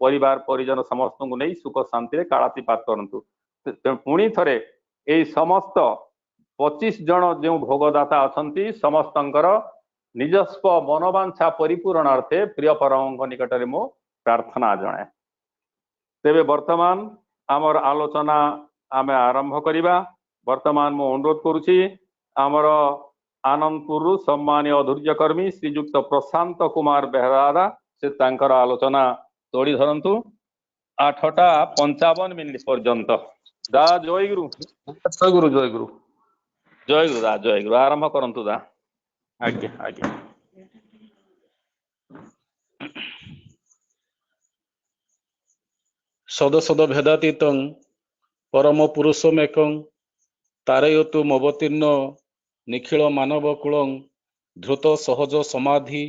परिवार परिजन समस्त को नहीं सुख शांति कालातीपात करंतु। पुणी थरे यही समस्त 25 जन जो भोगदाता अच्छा समस्तंकर निजस्व मनोवांछा परिपूरणार्थे प्रिय परम निकट में मो प्रार्थना जनाए। तेबे वर्तमान आमर आलोचना आमे आरंभ करिबा। वर्तमान मो अनुरोध करुछि आमर आनंदपुर सम्मानीय अधूर्यकर्मी श्रीजुक्त प्रशांत कुमार बेहरा से तांकर आलोचना तोड़ी धरंतु 8:55 पर्यंत। दा जय गुरु जय गुरु जय गुरु जय गुरु दा जय गुरु आरंभ करंतु दा। आज्ञा आज्ञा। सद सद भेदातीतं परम पुरुषमेकं तारयतु मवतीर्ण निखिल मानव कुलं धृत सहज समाधि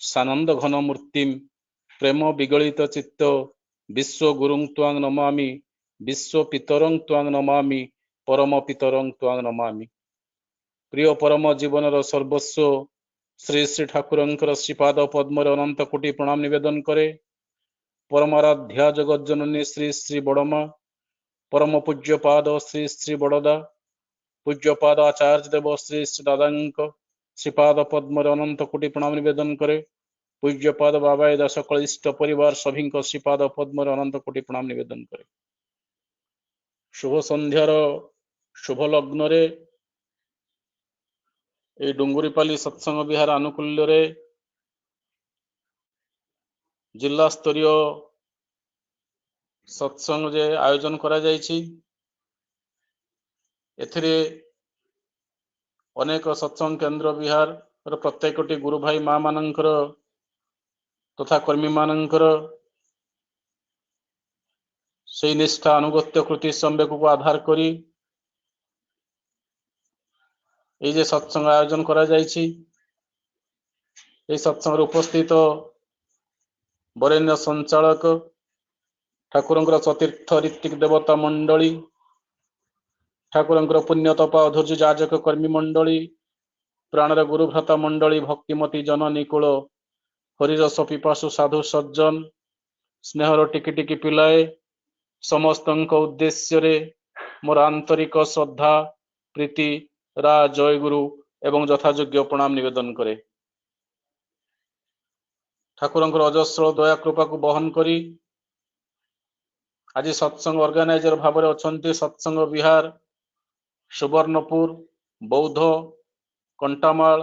सानंद घन मूर्तिम प्रेम विगलित चित्त विश्व गुरुं त्वां नमामि विश्व पितरं त्वां नमामि परम पितरं त्वां नमामि। प्रिय परम जीवनर सर्वस्व श्री श्री ठाकुरंकर श्रीपाद पद्मर अनंत कोटि प्रणाम निवेदन करे। परमाराध्या जगत जननी श्री श्री बड़मा परम पूज्यपाद श्री श्री बड़दा पूज्यपाद आचार्य देव श्री श्री दादांक श्रीपाद पद्मर अनंत कोटि प्रणाम निवेदन करे। पूज्यपाद बाबा दास सकल इष्ट परिवार सभी श्रीपाद पद्मर अनंत कोटि प्रणाम निवेदन करे। शुभ संध्यार शुभ लग्न रे ए डुंगुरीपाली सत्संग विहार आनुकूल्य रे जिला स्तरीय सत्संग जे आयोजन करा जायछि। एथिरे अनेक सत्संग केंद्र विहार प्रत्येकटी गुरु भाई माँ मानकर तथा कर्मी मानकर से निष्ठा अनुगत्य कृति संवेक को आधार करी ये जे सत्संग आयोजन करा जायछि। ये सत्संग उपस्थित वरेण्य संचालक ठाकुरंकर चतुर्थ ऋत्विक देवता मंडली ठाकुरंकर पुण्यतपा अधूर्य जाजक कर्मी मंडली प्राणर गुरुभ्राता मंडली भक्तिमती जननी कूल हरिरस पिपासु साधु सज्जन स्नेहर टिकी टिकी पिलाए समस्त उद्देश्य रे मोर आंतरिक श्रद्धा प्रीति रा जय गुरु एवं यथायोग्य प्रणाम निवेदन करे। ठाकुरंकर अजस्र दया कृपा को बहन करी आज सत्संग ऑर्गेनाइजर भाव में अच्छा सत्संग विहार सुवर्णपुर बौद्ध कंटामाल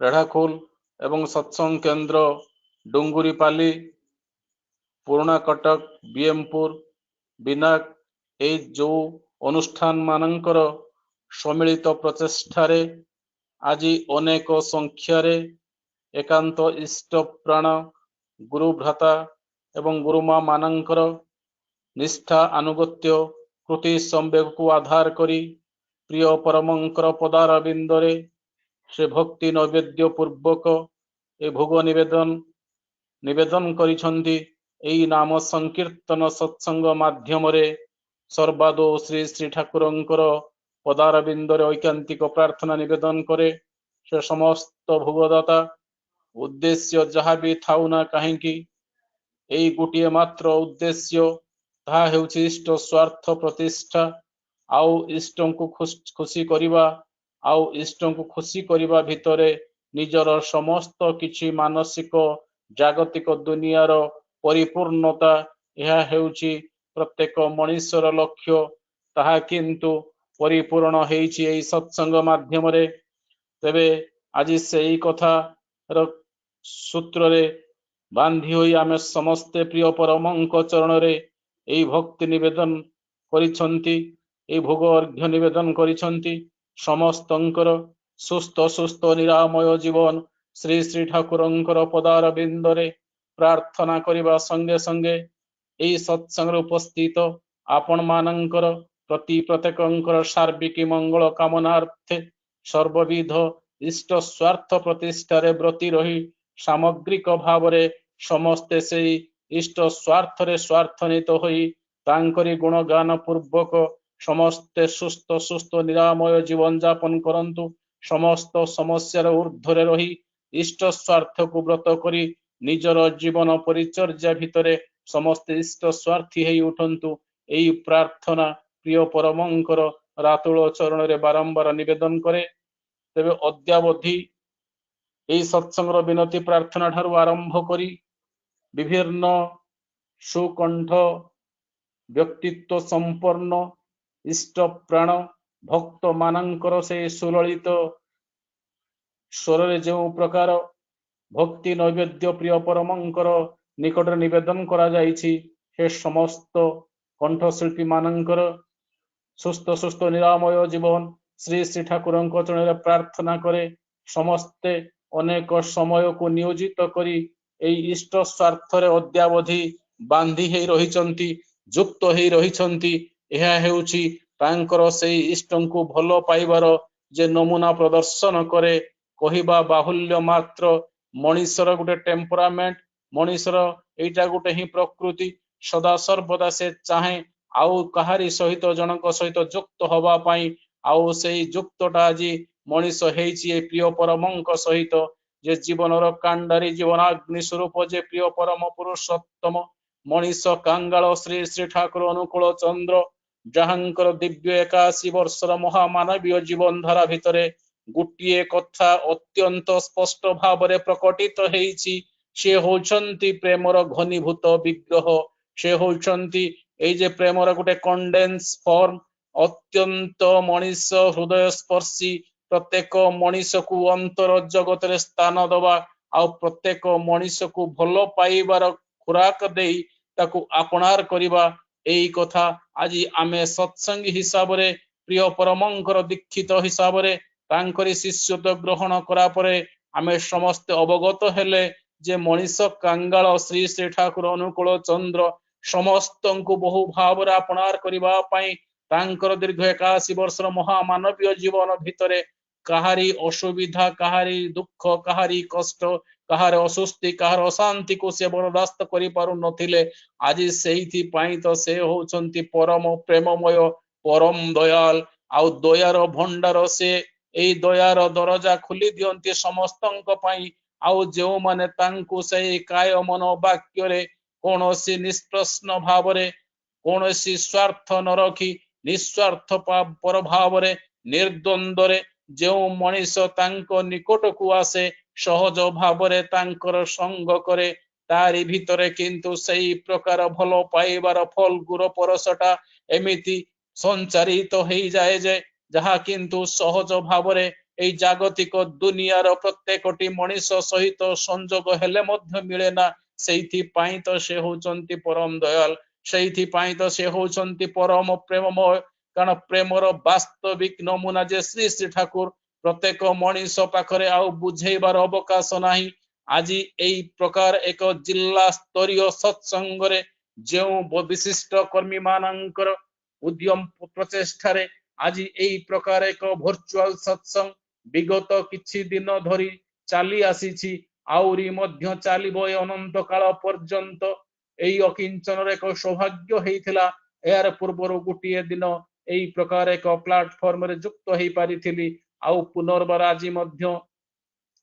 रेढ़ाखोल एवं सत्संग केंद्र डुंगुरीपाली पुराना कटक बीएमपुर बिनाक ए जो अनुष्ठान मानकर सम्मिलित प्रचेष्टा आज अनेक संख्यार एकांत इष्ट प्राण गुरु भ्राता एवं गुरुमा मानकर निष्ठा अनुगत्य कृति संवेक को आधार करी प्रिय परमंकर पदार बिंदरे से भक्ति नैवेद्य पूर्वक ए भोग निवेदन करिछन्ति। एई नाम संकीर्तन सत्संग माध्यम रे सर्वादो श्री श्री ठाकुरंकर पदार बिंदरे ऐकांतिक प्रार्थना निवेदन करे। से समस्त भोगदाता उद्देश्य जहाँ भी थाउ ना कहीं एई गोटे मात्र उद्देश्य ताहा हेउछि इष्ट स्वार्थ प्रतिष्ठा आउ इष्ट को खुशी करिबा आउ इष्ट को खुशी करिबा भितरे निजर समस्त किछि मानसिक जागतिक दुनियार परिपूर्णता यह हेउछि प्रत्येक मनुष्यर लक्ष्य ताहा किंतु परिपूर्ण हेइछि एई सत्संग माध्यम रे। तेबे आज सेई कथा सूत्र रे बांधी होई आमे समस्ते प्रिय परमंक चरण रे एई भक्ति निवेदन करिछन्ति एई भोग अर्घ्य निवेदन करिछन्ति। समस्तंकर सुस्थ निरामय जीवन श्री श्री ठाकुरंकर पदार बिंदरे प्रार्थना करिबा संगे संगे एई सत्संग उपस्थित आपण मानकर प्रति प्रत्येकंकर सार्विक मंगल कामनार्थे सर्वविध इष्ट स्वार्थ प्रतिष्ठारे ब्रती रही सामग्रिक भाव रे समस्ते से इष्ट स्वार्थरे स्वार्थनित होई तांकरी गुणगान पूर्वक समस्ते सुस्थ निरामय जीवन जापन करंतु। समस्त समस्यार ऊर्ध्वरे रही इष्ट स्वार्थ को व्रत करी निजर जीवन परिचर्या भितरे समस्ते इष्ट स्वार्थी हेई उठंतु एई प्रार्थना प्रिय परमंकर रातुल चरण रे बारंबार निवेदन करे। तेबे अद्यावधि एई सत्संगर विनती प्रार्थना ठारू आरंभ करी विभिन्न सुकंठ व्यक्तित्व संपन्न इष्ट प्राण भक्त मानंकर से सुललित स्वर रे जो प्रकार भक्ति नैवेद्य प्रिय परमंकर निकट निवेदन करा जाइछि हे समस्त कंठशिल्पी मानंकर सुस्थ सुस्थ निरामय जीवन श्री श्री ठाकुर चरण प्रार्थना करे। समस्ते अनेक समय को नियोजित करी एई इष्ट स्वार्थ रे अद्यावधि बांधी हेई रहिचंती युक्त हेई रहिचंती। एहा हेउछि तांकर सेई इष्टंकु भलो पाइबार जे नमूना प्रदर्शन करे। कहिबा बाहुल्य मात्र मनीषर गोटे टेम्परामेंट मनीषर एइटा गोटे ही प्रकृति सदा सर्वदा से चाहे आउ कहारी सहित जनक सहित युक्त हवा पाई आउ सेई युक्तटा आज मनीष हेइछि ए प्रिय परमंक सहित जे जीवनर कांडारी जीवनाग्नि स्वरूप जे प्रिय परम पुरुषोत्तम मनीष कांगाल श्री श्री ठाकुर अनुकूल चंद्र जहांकर दिव्य 81 वर्षर महामानवीय जीवन धारा भितरे गोटे कथा अत्यंत स्पष्ट भाव प्रकटित हेइछि से होउछंती प्रेमर घनीभूत विग्रह से होउछंती एई जे प्रेमर गोटे कंडेन्स फॉर्म अत्यंत मनीष हृदय स्पर्शी प्रत्येक मनीष को अंतर जगत रे स्थान दबा आ प्रत्येक मनीष को भलो पाइबार खुराक देई ताकू आपणार करिबा एई कथा आज आमे सत्संगी हिसाब रे प्रिय परमंकर दीक्षित हिसाब रे तांकरी शिष्यत्व ग्रहण करा परे आमे समस्त अवगत हेले जे मनीष कांगाल श्री श्री ठाकुर अनुकूल चंद्र समस्त को बहु भाव आपणार करिबा पई तांकर दीर्घ 81 वर्षर महामानवीय जीवन भितरे कहारी असुविधा कहारी दुख कहारी कष्ट कहार असुस्ति कहार अशांति को से बर्दाश्त करि पारु नथिले आज सेहिथि पई तो से होउछंती परम प्रेममय परम दयाल आउ दयार भंडार से एई दयार दरजा खुली दियंती समस्तंक पई आउ जो माने तांकु से काय मन वाक्य रे कोनोसी निष्प्रश्न भाव रे कोनोसी स्वार्थ न रखी निस्वार्थ पर भाव रे निर्द्वंद्व रे जो मनीष तांको निकट को आसे सहज भाव रे तांकर संग करे तारी भितरे किंतु सही प्रकार भलो पाइबार फल गुर परसटा एमिति संचारित हेई जाए जे जहा किंतु सहज भाव रे एई जागतिक दुनियार प्रत्येकटी मनीष सहित संजोग हेले मध्य मिले ना सेइथि पाई तो से होचंती परम दयाल सेइथि पाई तो से होचंती परम प्रेममय कारण प्रेमर वास्तविक नमूना जे श्री श्री ठाकुर प्रत्येक मनीष पाखरे आउ बुझेबार अवकाश नाही। आज एई प्रकार एक जिला स्तरीय सत्संग रे जो विशिष्ट कर्मी मानकर उद्यम प्रचेष्टा आज एई प्रकार एक वर्चुअल सत्संग विगत किछि दिन धरी चाली आसीछि आउरी मध्य चालिबो अनंत काल पर्यंत एई अकिंचन एक सौभाग्य हेइथिला। यार पूर्वर गोटे दिन एई प्रकार एक प्लाटफॉर्म रे युक्त हेई पारिथिली आउ पुनर्बार आज मध्य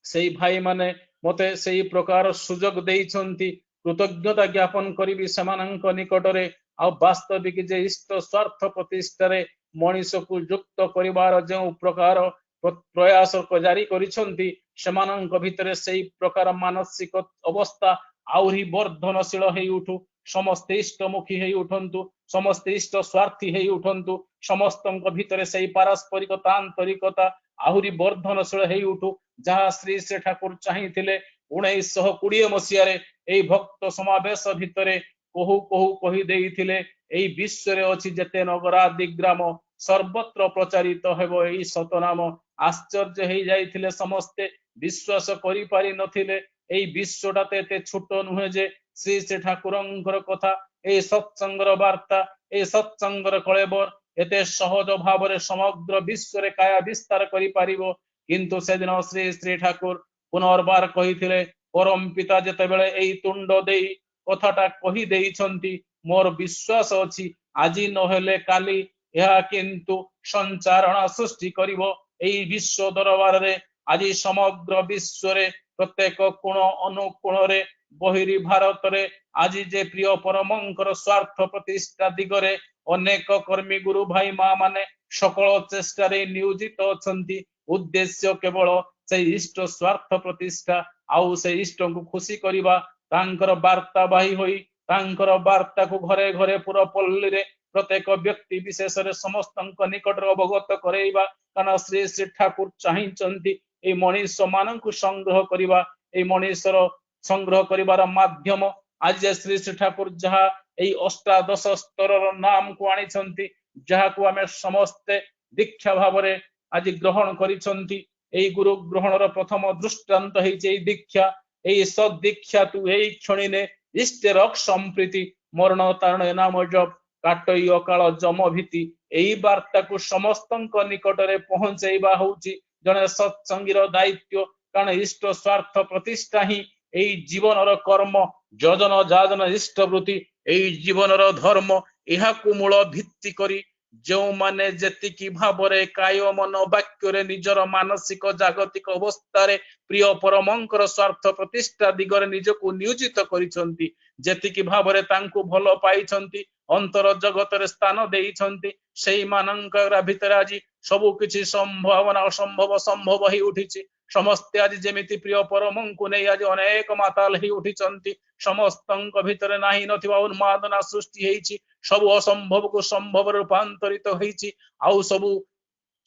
सेई भाई माने मते सेई प्रकार सुजोग देइछंती कृतज्ञता ज्ञापन करिबी समानंक निकटरे आउ वास्तविक जे इष्ट स्वार्थ प्रतिष्ठारे मनीष को युक्त करिवार जो प्रकार प्रयास जारी करिछंती समानंक भितरे सेई प्रकार मानसिक अवस्था आउरी वर्धनशील हेई उठु समस्त इष्टमुखी हेई उठंतु समस्त इष्ट स्वार्थी हेई उठंतु समस्तंक भितरे सेई पारस्परिकता आंतरिकता आहुरी वर्धनशील हेई उठु जहाँ श्री श्री ठाकुर चाहिथिले 1920 मसीह रे एई भक्त समावेश भितरे कहू कहू कहि देइथिले एई विश्व रे अछि जेते नगरादि ग्राम सर्वत्र प्रचारित हेबो एई सतनाम आश्चर्य हेई जाइथिले समस्ते विश्वास करि पारि नथिले एई विश्वटा एते छोट नुहे जे श्री श्री ठाकुरंकर कथा एई सत्संगर वार्ता एई सत्संगर कलेबर एते सहज भाव रे समग्र विश्व रे काया विस्तार करि पारिबो किंतु से दिन श्री श्री ठाकुर पुनर्बार कहिथिले परम पिता जेते बेले एई तुंड देई कथाटा कहि देइछंती मोर विश्वास अछि आजी नहेले काली यह किंतु संचारण सृष्टि करिवो एई विश्व दरबार रे आज समग्र विश्व रे प्रत्येक कोण अनुकोण बहिरी भारत रे आज जे प्रिय परमंकर स्वार्थ प्रतिष्ठा दिगरे अनेक कर्मी गुरु भाई माँ माने सकल चेष्टा नियोजित अछंती उद्देश्य केवल से इष्ट स्वार्थ प्रतिष्ठा आउ से इष्ट को खुशी करिबा तांकर वार्ता बाही होई तांकर वार्ता को घरे घरे पूरा पल्ली रे प्रत्येक व्यक्ति विशेष रे समस्त निकट अवगत करेइबा कारण श्री श्री ठाकुर चाहिंचंती ए मनीष मान को संग्रह करिबा ए मनीषर संग्रह करिबार माध्यम आज श्री श्री ठाकुर जहा ए अष्टादश स्तर नाम को आनी जहा को आमे समस्ते दीक्षा भाव रे आज ग्रहण करिसंती ए गुरु ग्रहणर प्रथम दृष्टांत हे दीक्षा ए सदीक्षा तू ए क्षणी ने इष्ट रख संप्रीति मरण तारण नाम जप काटई अकाल जम भीति एई वार्ता को समस्त निकट रे पहुंचेबा होउची जने सत्संगीर दायित्व कारण इष्ट स्वार्थ प्रतिष्ठा ही एई जीवनर कर्म योजन जाजन इष्ट वृत्ति एई जीवनर धर्म एहा को मूल भित्ति करी जो माने जेतिकी भावरे काय मन वाक्य रे निजर मानसिक जागतिक अवस्था रे प्रिय परमंकर स्वार्थ प्रतिष्ठा दिगरे निजको नियोजित करिसंती जेतिकी भावरे तांको भलो पाइछंती अंतर जगत रे स्थान देइछंती सेई मानंकर भितर आज सबु किछि संभावना असंभव संभव ही उठिछि समस्त आज जेमिति प्रिय परमंकु नै आज अनेक माताल ही उठिछंती समस्तंक भितर नाही नथिबा उन्मादना सृष्टि हेछि सब असंभव को संभव रूपांतरित होइछि आउ सब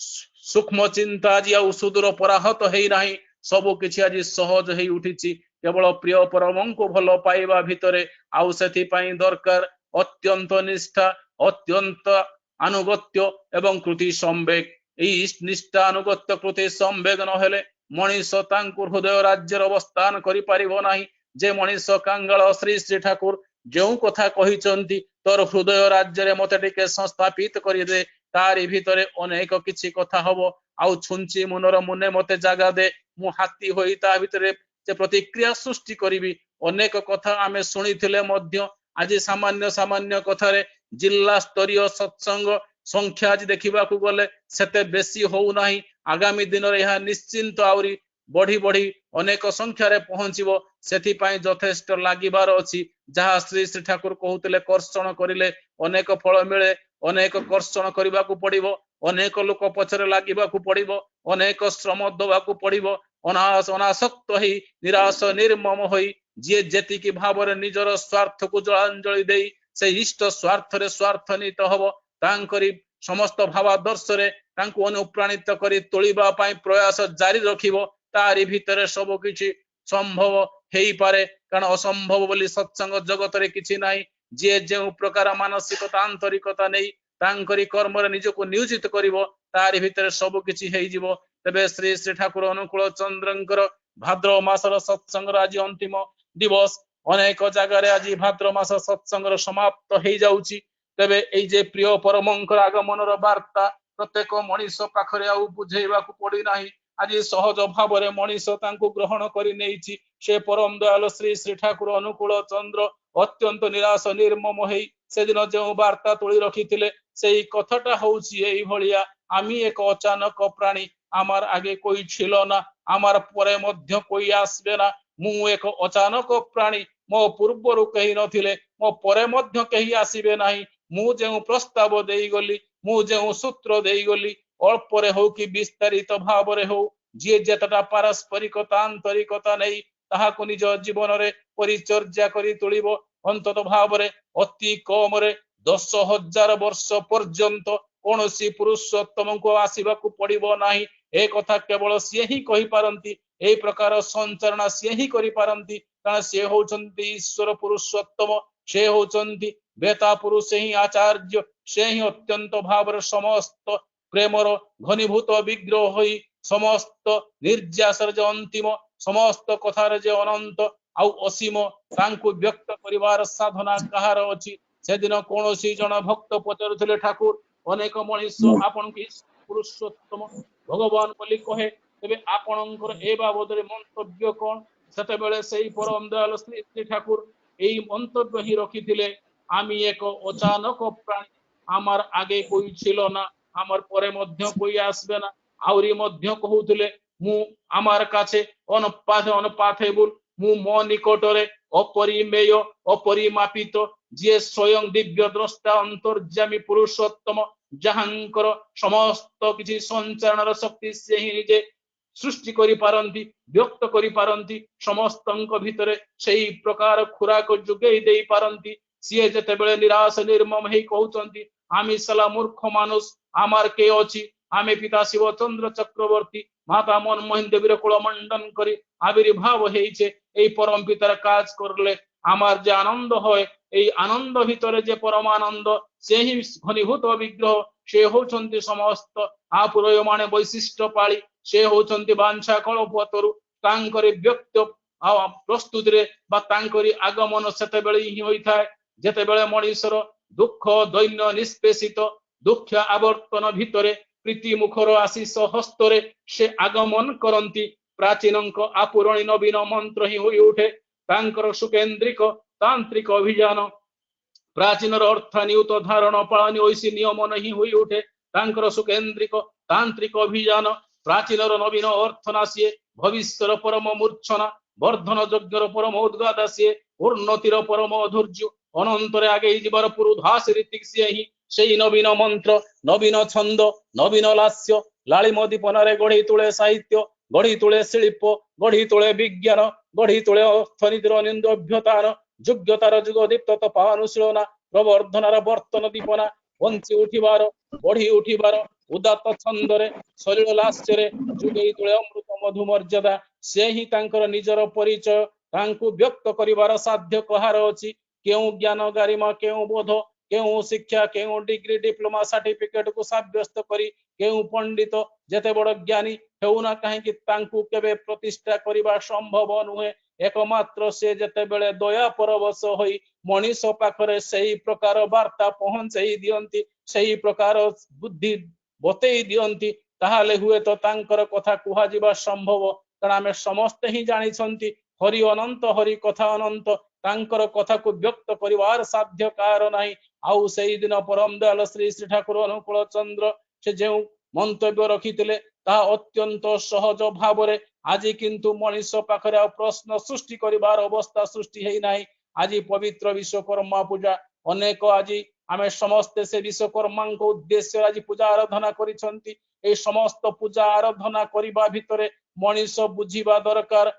सूक्ष्म चिंता आज आउ सुदूर पराहत हेइ नाही सब किछि आज सहज हेइ उठिछि केवल प्रिय परमंकु भलो पाइबा भितरे आउ सेथि पई दरकार अत्यंत निष्ठा अत्यंत अनुगत्य एवं कृति संवेग एई निष्ठा अनुगत्य कृति संवेग नहेले मनीष तांकुर हृदय राज्यर अवस्थान करि परिबो नाही जे मनीष कांगाल श्री श्री ठाकुर जो कथा कहिचंती तोर हृदय राज्य रे मते टिके संस्थापित करि दे तारि भितरे अनेक किछि कथा हबो आउ छुंची मुनर मुने मते जागा दे मु हाथी होई ता भितरे जे प्रतिक्रिया सृष्टि करिवि अनेक कथा आमे सुनिथिले मध्य आज सामान्य सामान्य कथा रे जिल्ला स्तरीय सत्संग संख्या आज देखिबा को गले सेते बेसी होउ नाही आगामी दिन रे यह निश्चिंत आउरी बढ़ी बढ़ी अनेक संख्या रे पहुंचीबो सेथि पई यथेष्ट लागिबार अछि जहा श्री श्री ठाकुर कहउतले कर्षण करिले अनेक फल मिले अनेक कर्षण करिबा को पड़िबो अनेक लोक पछरे लागिबा को पड़िबो अनेक श्रम दबा को पड़िबो अनासक्त होई निराश निर्मम होई जे जेति की भावरे निजर स्वार्थ को जलांजलि देई से इष्ट स्वार्थ रे स्वार्थनित हबो तांकरी समस्त भावादर्श रे तांको अनुप्राणित करी तोलिबा पई प्रयास जारी रखिबो तारि भितरे सब किछि संभव हेई पारे कारण असंभव बोली सत्संग जगत रे किछि नाही जे जे प्रकार मानसिकता आंतरिकता नै तांकरी कर्म रे निजको नियोजित करिवो तारि भितरे सब किछि हेई जिवो तबे श्री श्री ठाकुर अनुकूल चंद्रंकर भाद्रव मासर सत्संग आज अंतिम दिवस अनेक जगह रे आज भाद्रव मास सत्संग समाप्त हेई जाउची तबे एई जे प्रिय परमंकर आगमनर वार्ता प्रत्येक मनीष पाखरे आउ बुझेइबा को पड़ी नाही आज सहज भाव रे मनीष तांको ग्रहण करि नेइछि से परम दयाल श्री श्री ठाकुर अनुकूल चंद्र अत्यंत निराश निर्मम हेई से दिन जो वार्ता तोली रखिथिले सेई कथाटा होउछि एई भलिया आमी एक अचानक प्राणी आमार आगे कोई छिलो ना आमार परे मध्य कोई आसबे ना मु एक अचानक प्राणी मो पूर्वरु कहि नथिले मो परे मध्य कहि आसीबे नाही मु जे प्रस्ताव देई गली मु जे सूत्र देई गली अल्परे हो कि विस्तारित भाव रे हो जे जेतटा पारस्परिकता आंतरिकता नै ताहाको निज जीवन रे परिचर्या करी तोलिबो अंतत भाव रे अति कम रे 10,000 वर्ष पर्यंत कोनोसी पुरुषोत्तम को आसीबा को पड़िबो नाही ए कथा केवल से ही कहि पारंती ए प्रकार संचरणा से ही करि पारंती कारण से होचंती ईश्वर पुरुषोत्तम से होचंती बेता पुरुष ही आचार्य से ही अत्यंत भाव समस्त प्रेमर घनीभूत विग्रह होई समस्त निर्यासर जे अंतिम समस्त कथार जे अनंत आउ असीम तांको व्यक्त करिवार साधना कहार अछि से दिन कोनोसी जन भक्त पचरुथिले ठाकुर अनेक मनीष आपन के पुरुषोत्तम भगवान बोली कहे तबे आपनकर ए बाबदरे मंतव्य कोन सेते बेले सेही परम दयाल श्री श्री ठाकुर एई मंतव्य ही रखिथिले आमी एक अचानक प्राणी आमार आगे कोई छिलो ना आमार परे मध्य कोई आसबे ना आउरी मध्य कहउथिले मु आमार काछे अनपाथेबुल मु मो निकटरे अपरिमेय अपरिमापित जे स्वयं दिव्य द्रष्टा अंतर्जामी पुरुषोत्तम जहांकर समस्त किछि संचारणर शक्ति से ही निजे सृष्टि करि पारंती व्यक्त करि पारंती समस्तଙ୍କ ଭିତରେ ସେହି ପ୍ରକାର ଖୁରାକ ଯୋଗେଇ ଦେଇ ପାରନ୍ତି ସିଏ ଯେତେବେଳେ ନିରାଶ ନିର୍ମମ ହେଇ କହୁଛନ୍ତି ଆମେ ସଲା ମୂର୍ଖ ମାନୁଷ ଆମର କେ ଅଛି ଆମେ ପିତା ଶିବ ଚନ୍ଦ୍ର ଚକ୍ରବର୍ତ୍ତୀ ମାତା ମନମୋହନ ଦେବୀର କୁଳ ମଣ୍ଡନ କରି আবির্ভাব ହେଇছে এই পরম পিতার কাজ করলে আমার যে আনন্দ হয় এই আনন্দ ভিতরে যে পরমানন্দ সেই ঘনীভূত বিগ্রহ সে হউଛନ୍ତି সমস্ত আপুরয়মানে বৈশিষ্ট্য পাଳି ସେ ହଉଛନ୍ତି ବାଞ୍ଛା କଳପତରୁ ତାଙ୍କରି ବ୍ୟକ୍ତ ପ୍ରସ୍ତୁତିରେ ବା ତାଙ୍କରି ଆଗମନ ସେତେବେଳେ ହିଁ ହୋଇଥାଏ ଯେତେବେଳେ ମଣିଷର ଦୁଃଖ ଦୈନ୍ୟ ନିଷ୍ପେଷିତ ଦୁଃଖ ଆବର୍ତ୍ତନ ଭିତରେ ପ୍ରୀତି ମୁଖର ଆଶିଷ ହସ୍ତରେ ସେ ଆଗମନ କରନ୍ତି ପ୍ରାଚୀନଙ୍କ ଆପୁରଣୀ ନବୀନ ମନ୍ତ୍ର ହିଁ ହୋଇ ଉଠେ ତାଙ୍କର ସୁକେନ୍ଦ୍ରିକ ତାନ୍ତ୍ରିକ ଅଭିଯାନ ପ୍ରାଚୀନର ଅର୍ଥାନିୟୁତ ଧାରଣ ପାଳନ ଐଶୀ ନିୟମନ ହିଁ ହୋଇ ଉଠେ ତାଙ୍କର ସୁକେନ୍ଦ୍ରିକ ତାନ୍ତ୍ରିକ ଅଭିଯାନ ପ୍ରାଚୀନର ନବୀନ ଅର୍ଥନା ସିଏ ଭବିଷ୍ୟର ପରମ ମୂର୍ଚ୍ଛନା ବର୍ଦ୍ଧନ ଯଜ୍ଞର ପରମ ଉଦ୍ଗାଦ ସିଏ ଉନ୍ନତିର ପରମ ଅଧୈର୍ଯ୍ୟ ଅନନ୍ତରେ ଆଗେଇ ଯିବାର ପୁରୁଧାସ ରୀତିକ ସିଏ ହିଁ ସେଇ ନବୀନ ମନ୍ତ୍ର ନବୀନ ଛନ୍ଦ ନବୀନ ଲାସ୍ୟ ଲାଳିମ ଦୀପନାରେ ଗଢି ତୁଳେ ସାହିତ୍ୟ ଗଢି ତୁଳେ ଶିଳ୍ପ ଗଢି ତୁଳେ ବିଜ୍ଞାନ ଗଢି ତୁଳେ ଅର୍ଥନୀତିର ନିନ୍ଦଭ୍ୟତାନ ଯୋଗ୍ୟତାର ଯୁଗ ଦୀପ୍ତ ତପାନୁଶୀଳନା ପ୍ରବର୍ଦ୍ଧନାର ବର୍ତ୍ତନ ଦୀପନା ବଞ୍ଚି ଉଠିବାର ବଢି ଉଠିବାର ଉଦାତ୍ତ ଛନ୍ଦରେ ଶରୀର ଲାସ୍ୟରେ ଯୁଗେଇ ତୁଳେ ଅମୃତ ମଧୁ ମର୍ଯ୍ୟାଦା ସେ ହିଁ ତାଙ୍କର ନିଜର ପରିଚୟ ତାଙ୍କୁ ବ୍ୟକ୍ତ କରିବାର ସାଧ୍ୟ କାହାର ଅଛି କେଉଁ ଜ୍ଞାନ ଗାରିମା କେଉଁ ବୋଧ କେଉଁ ଶିକ୍ଷା କେଉଁ ଡିଗ୍ରୀ ଡିପ୍ଲୋମା ସାର୍ଟିଫିକେଟ କୁ ସାବ୍ୟସ୍ତ କରି କେଉଁ ପଣ୍ଡିତ ଯେତେ ବଡ ଜ୍ଞାନୀ ହେଉନା କାହିଁକି ତାଙ୍କୁ କେବେ ପ୍ରତିଷ୍ଠା କରିବା ସମ୍ଭବ ନୁହେଁ একমাত্র সে যেତେବେଳେ দয়া পরবশ ହୋଇ ମଣିଷ ପାଖରେ ସେହି ପ୍ରକାର ବାର୍ତ୍ତା ପହଞ୍ଚେଇ ଦିଅନ୍ତି ସେହି ପ୍ରକାର ବୁଦ୍ଧି ବତେଇ ଦିଅନ୍ତି ତାହେଲେ ହୁଏତ ତାଙ୍କର କଥା କୁହାଯିବା ସମ୍ଭବ କାରଣ ଆମେ ସମସ୍ତେ ହିଁ ଜାଣିଛନ୍ତି ହରି ଅନନ୍ତ ହରି କଥା ଅନନ୍ତ ତାଙ୍କର କଥାକୁ ବ୍ୟକ୍ତ କରିବାର ସାଧ୍ୟ କାହାର ନାହିଁ ଆଉ ସେହି ଦିନ ପରମ ଦୟାଳ ଶ୍ରୀ ଶ୍ରୀ ଠାକୁର ଅନୁକୂଳ ଚନ୍ଦ୍ର ସେ ଯେଉଁ ମନ୍ତବ୍ୟ ରଖିଥିଲେ ତାହା ଅତ୍ୟନ୍ତ ସହଜ ଭାବରେ ଆଜି କିନ୍ତୁ ମଣିଷ ପାଖରେ ଆଉ ପ୍ରଶ୍ନ ସୃଷ୍ଟି କରିବାର ଅବସ୍ଥା ସୃଷ୍ଟି ହେଇନାହିଁ ଆଜି ପବିତ୍ର ବିଶ୍ୱକର୍ମା ପୂଜା ଅନେକ ଆଜି ଆମେ ସମସ୍ତେ ସେ ବିଶ୍ୱକର୍ମାଙ୍କ ଉଦ୍ଦେଶ୍ୟରେ ଆଜି ପୂଜା ଆରାଧନା କରିଛନ୍ତି এই সমস্ত ପୂଜା ଆରାଧନା କରିବା ଭିତରେ ମଣିଷ ବୁଝିବା ଦରକାର